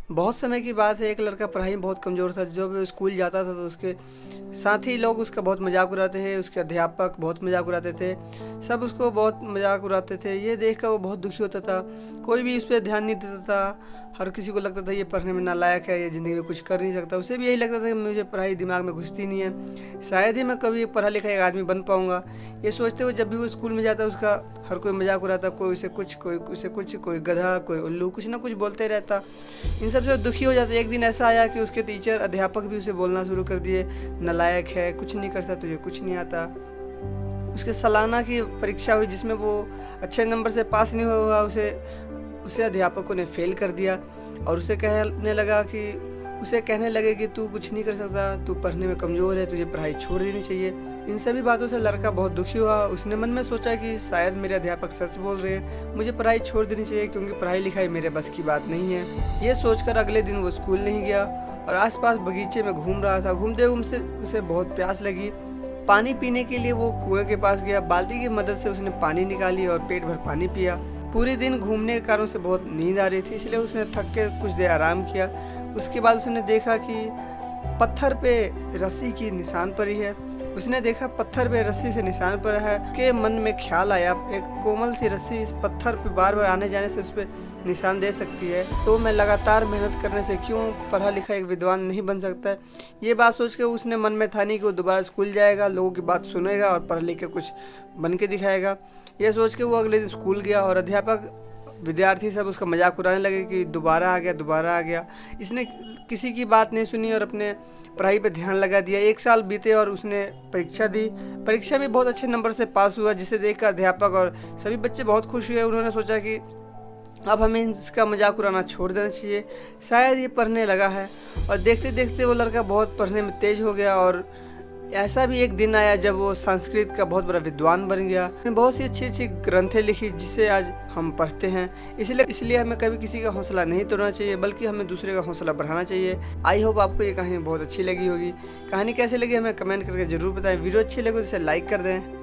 बहुत समय की बात है, एक लड़का पढ़ाई में बहुत कमज़ोर था। जब वो स्कूल जाता था तो उसके साथी लोग उसका बहुत मजाक उड़ाते थे, उसके अध्यापक बहुत मजाक उड़ाते थे, सब उसको बहुत मजाक उड़ाते थे। ये देखकर वो बहुत दुखी होता था। कोई भी इस पर ध्यान नहीं देता था। हर किसी को लगता था ये पढ़ने में नालायक है, ये ज़िंदगी में कुछ कर नहीं सकता। उसे भी यही लगता था कि मुझे पढ़ाई दिमाग में घुसती नहीं है, शायद ही मैं कभी पढ़ा लिखा एक आदमी बन पाऊँगा। ये सोचते हुए जब भी वो स्कूल में जाता उसका हर कोई मजाक उड़ाता, कोई उसे कुछ, कोई गधा, कोई उल्लू, कुछ ना कुछ बोलते रहता। इन सब से दुखी हो जाता। एक दिन ऐसा आया कि उसके टीचर अध्यापक भी उसे बोलना शुरू कर दिए, नालायक है, कुछ नहीं कर सकता, तुझे कुछ नहीं आता। उसके सालाना की परीक्षा हुई जिसमें वो अच्छे नंबर से पास नहीं हुआ। उसे अध्यापकों ने फेल कर दिया और उसे कहने लगे कि तू कुछ नहीं कर सकता, तू पढ़ने में कमज़ोर है, तुझे पढ़ाई छोड़ देनी चाहिए। इन सभी बातों से लड़का बहुत दुखी हुआ। उसने मन में सोचा कि शायद मेरे अध्यापक सच बोल रहे हैं, मुझे पढ़ाई छोड़ देनी चाहिए क्योंकि पढ़ाई लिखाई मेरे बस की बात नहीं है। ये सोचकर अगले दिन वो स्कूल नहीं गया और आसपास बगीचे में घूम रहा था। घूमते घूमते उसे बहुत प्यास लगी। पानी पीने के लिए वो कुएं के पास गया। बाल्टी की मदद से उसने पानी निकाली और पेट भर पानी पिया। पूरे दिन घूमने के कारण से बहुत नींद आ रही थी, इसलिए उसने थक के कुछ देर आराम किया। उसके बाद उसने देखा कि पत्थर पे रस्सी की निशान पड़ी है। उसने देखा पत्थर पे रस्सी से निशान पड़ा है। उसके मन में ख्याल आया, एक कोमल सी रस्सी इस पत्थर पे बार बार आने जाने से उस पर निशान दे सकती है, तो मैं लगातार मेहनत करने से क्यों पढ़ा लिखा एक विद्वान नहीं बन सकता है। ये बात सोच के उसने मन में ठानी कि वो दोबारा स्कूल जाएगा, लोगों की बात सुनेगा और पढ़ लिख के कुछ बन के दिखाएगा। ये सोच के वो अगले दिन स्कूल गया और अध्यापक, विद्यार्थी सब उसका मजाक उड़ाने लगे कि दोबारा आ गया। इसने किसी की बात नहीं सुनी और अपने पढ़ाई पे ध्यान लगा दिया। 1 साल बीते और उसने परीक्षा दी। परीक्षा में बहुत अच्छे नंबर से पास हुआ, जिसे देखकर अध्यापक और सभी बच्चे बहुत खुश हुए। उन्होंने सोचा कि अब हमें इसका मजाक उड़ाना छोड़ देना चाहिए, शायद ये पढ़ने लगा है। और देखते देखते वो लड़का बहुत पढ़ने में तेज हो गया और ऐसा भी एक दिन आया जब वो संस्कृत का बहुत बड़ा विद्वान बन गया। बहुत सी अच्छी अच्छी ग्रंथें लिखी जिसे आज हम पढ़ते हैं। इसलिए हमें कभी किसी का हौसला नहीं तोड़ना चाहिए, बल्कि हमें दूसरे का हौसला बढ़ाना चाहिए। आई होप आपको ये कहानी बहुत अच्छी लगी होगी। कहानी कैसे लगी हमें कमेंट करके जरूर बताएं। वीडियो अच्छी लगे तो इसे लाइक कर दें।